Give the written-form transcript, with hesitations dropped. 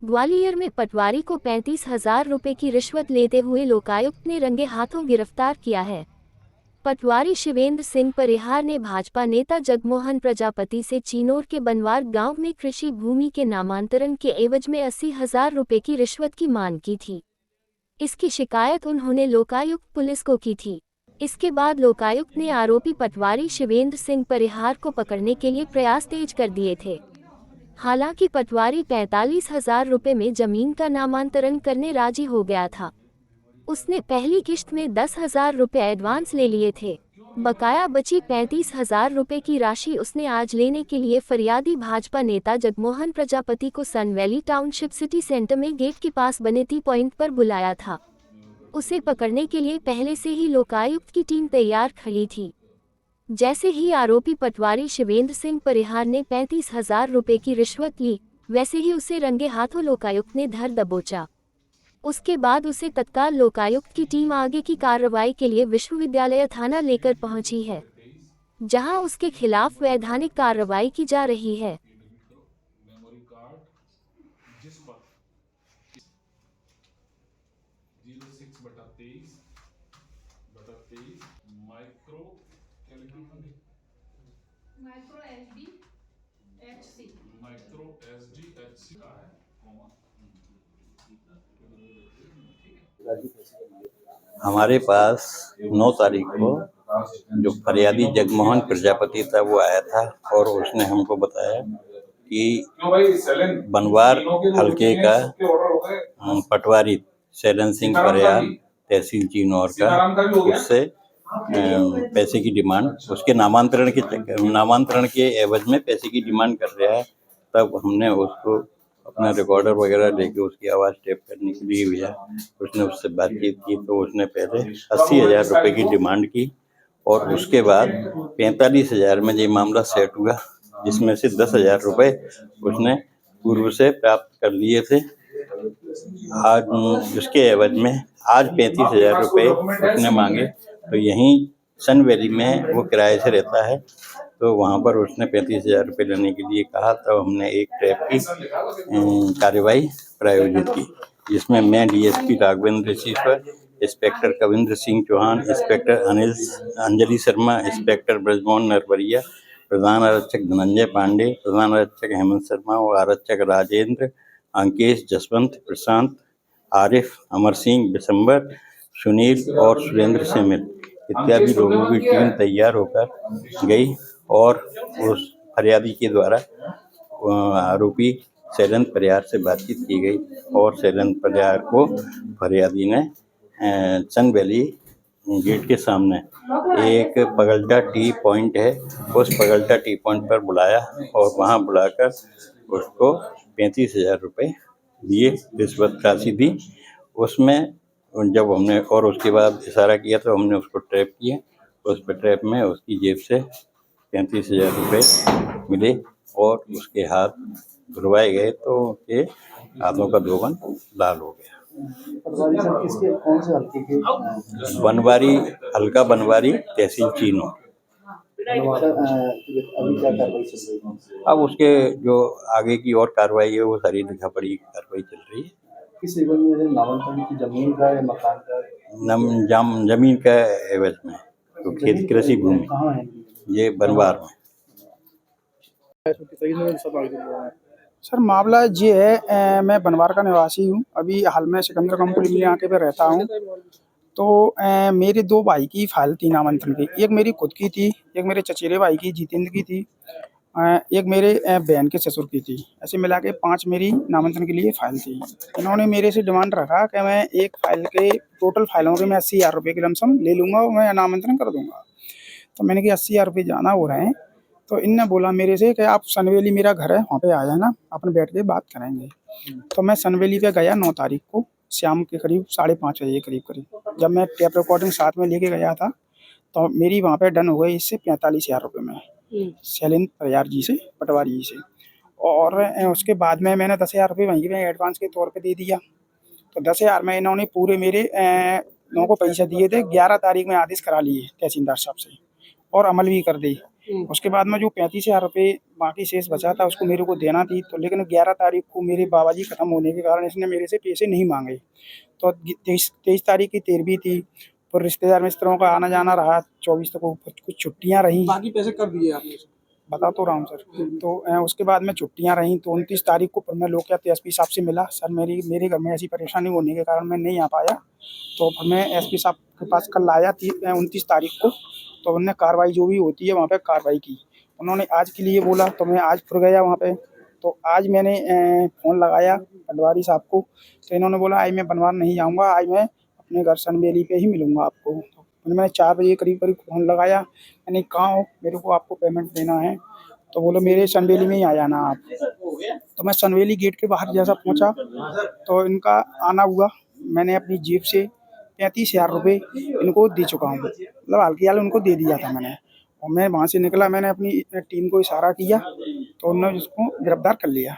ग्वालियर में पटवारी को 35,000 रुपए की रिश्वत लेते हुए लोकायुक्त ने रंगे हाथों गिरफ्तार किया है। पटवारी शिवेंद्र सिंह परिहार ने भाजपा नेता जगमोहन प्रजापति से चिनौर के बनवार गांव में कृषि भूमि के नामांतरण के एवज में 80,000 रुपए की रिश्वत की मांग की थी। इसकी शिकायत उन्होंने लोकायुक्त पुलिस को की थी। इसके बाद लोकायुक्त ने आरोपी पटवारी शिवेंद्र सिंह परिहार को पकड़ने के लिए प्रयास तेज कर दिए थे। हालांकि पटवारी 45,000 रुपए में जमीन का नामांतरण करने राजी हो गया था। उसने पहली किश्त में 10,000 रुपए एडवांस ले लिए थे। बकाया बची 35,000 रुपए की राशि उसने आज लेने के लिए फरियादी भाजपा नेता जगमोहन प्रजापति को सन वैली टाउनशिप सिटी सेंटर में गेट के पास बने टी पॉइंट पर बुलाया था। उसे पकड़ने के लिए पहले से ही लोकायुक्त की टीम तैयार खड़ी थी। जैसे ही आरोपी पटवारी शिवेंद्र सिंह परिहार ने 35,000 रुपए की रिश्वत ली, वैसे ही उसे रंगे हाथों लोकायुक्त ने धर दबोचा। उसके बाद उसे तत्काल लोकायुक्त की टीम आगे की कार्रवाई के लिए विश्वविद्यालय थाना लेकर पहुंची है, जहां उसके खिलाफ वैधानिक कार्रवाई की जा रही है। Micro H D H C micro S D H C का है हमारे पास 9 तारीख को जो फरियादी जगमोहन प्रजापति था वो आया था और उसने हमको बताया कि बनवार हलके का पटवारी शैलन सिंह परिहार तहसील चिनौर का उससे पैसे की डिमांड, उसके नामांतरण के एवज में पैसे की डिमांड कर रहा है। तब हमने उसको अपना रिकॉर्डर वगैरह लेके उसकी आवाज़ टेप करने के लिए भेजा। उसने उससे बातचीत की तो उसने पहले 80,000 रुपए की डिमांड की और उसके बाद 45,000 में ये मामला सेट हुआ, जिसमें से 10,000 रुपए उसने पूर्व से प्राप्त कर लिए थे। आज उसके एवज में आज 35,000 रुपए उसने मांगे। तो यहीं सन वैली में वो किराए से रहता है, तो वहाँ पर उसने 35,000 रुपये लेने के लिए कहा। तो हमने एक ट्रैप की कार्रवाई प्रायोजित की, जिसमें मैं DSP Raghavendra Ishwar, inspector Kavindra Singh Chauhan, inspector Anjali Sharma, inspector Brajmohan Narwariya, प्रधान आरक्षक धनंजय पांडे, प्रधान आरक्षक हेमंत शर्मा और आरक्षक राजेंद्र, अंकेश, जसवंत, प्रशांत, आरिफ, अमर सिंह, बिशंबर, सुनील और सुरेंद्र सिमिल इत्यादि लोगों की टीम तैयार होकर गई और उस फरियादी के द्वारा आरोपी शैलन परिहार से बातचीत की गई और शैलन परिहार को फरियादी ने सन वैली गेट के सामने एक पगलटा टी पॉइंट है, उस पगलटा टी पॉइंट पर बुलाया और वहां बुलाकर उसको 35,000 रुपये दिए, रिश्वत राशि दी। उसमें जब हमने और उसके बाद इशारा किया तो हमने उसको ट्रैप किया। उस पर ट्रैप में उसकी जेब से 35,000 रुपये मिले और उसके हाथ धुलवाए गए तो उसके हाथों का धोबन लाल हो गया। पटवारी सर किसके कौन से हल्के के? बनवारी, हल्का बनवारी, तहसील चिनौर। अभी क्या कार्रवाई चल रही है? अब उसके जो आगे की और कार्रवाई है वो सारी लिखा पढ़ी कार्रवाई चल रही है। किस एवज में नामांकन की जमीन का या मकान का? जमीन का एवज में, तो खेत कृषि भूमि कहाँ है ये बनवार में। सर मामला ये है, मैं बनवार का निवासी हूँ। अभी हाल में सिकंदर कंपनी में आके पे रहता हूँ। तो मेरे 2 भाई की फाइल थी नामांतरण की। एक मेरी खुद की थी, एक मेरे चचेरे भाई की जितेंद्र की थी, एक मेरे बहन के ससुर की थी। ऐसे मिला के 5 मेरी नामांतरण के लिए फाइल थी। इन्होंने मेरे से डिमांड रखा कि मैं एक फाइल के टोटल फाइलों के मैं 80,000 रुपये की लमसम ले लूँगा और मैं नामांतरण कर दूँगा। तो मैंने कहा 80,000 रुपये ज़्यादा हो रहे हैं। तो इनने बोला मेरे से कि आप सनवेली, मेरा घर है वहाँ पे आ जाना, अपन बैठ के बात करेंगे। तो मैं सनवेली पे गया 9 तारीख को शाम के करीब 5:30 बजे के करीब। जब मैं टेप रिकॉर्डिंग साथ में लेके गया था तो मेरी वहाँ पे डन हो गई इससे 45,000 रुपये में शैलेंद्र परिहार जी से, पटवारी जी से। और उसके बाद में मैंने 10,000 रुपये वहीं पे एडवांस के तौर पे दे दिया। तो 10,000 में इन्होंने पूरे मेरे लोगों को पैसे दिए थे। 11 तारीख में आदेश करा लिए तहसीलदार साहब से और अमल भी कर दी। उसके बाद में जो 35,000 रुपये बाकी शेष बचा था उसको मेरे को देना थी, तो लेकिन 11 तारीख को मेरे बाबा जी खत्म होने के कारण इसने मेरे से पैसे नहीं मांगे। तो 23 तारीख की 13वीं थी, फिर रिश्तेदार मित्रों का आना जाना रहा, 24 तक को कुछ छुट्टियां रही। बाकी पैसे कब दिए आपने? बता तो रहा हूँ सर। तो उसके बाद में छुट्टियां रहीं, तो 29 तारीख को फिर मैं लोकयात एसपी साहब से मिला। सर मेरे घर में ऐसी परेशानी होने के कारण मैं नहीं आ पाया, तो फिर मैं एसपी साहब के पास कल आया 29 तारीख को। तो उन्होंने कार्रवाई जो भी होती है वहाँ पे कार्रवाई की। उन्होंने आज के लिए बोला, तो मैं आज फिर गया वहाँ पे। तो आज मैंने फ़ोन लगाया पटवारी साहब को, तो इन्होंने बोला आज मैं बनवार नहीं जाऊँगा, आज मैं अपने घर सनबेली पे ही मिलूँगा आपको। तो मैंने 4 बजे करीब फ़ोन लगाया, मैंने कहाँ हो, मेरे को आपको पेमेंट देना है। तो बोले मेरे सनबेली में ही आ जाना आप। तो मैं सनबेली गेट के बाहर जैसा पहुँचा तो इनका आना हुआ। मैंने अपनी जेब से 35,000 रुपये इनको दे चुका हूँ, मतलब हाल-फिलहाल उनको दे दिया था मैंने। और मैं वहाँ से निकला, मैंने अपनी टीम को इशारा किया, तो उन्होंने उसको गिरफ्तार कर लिया।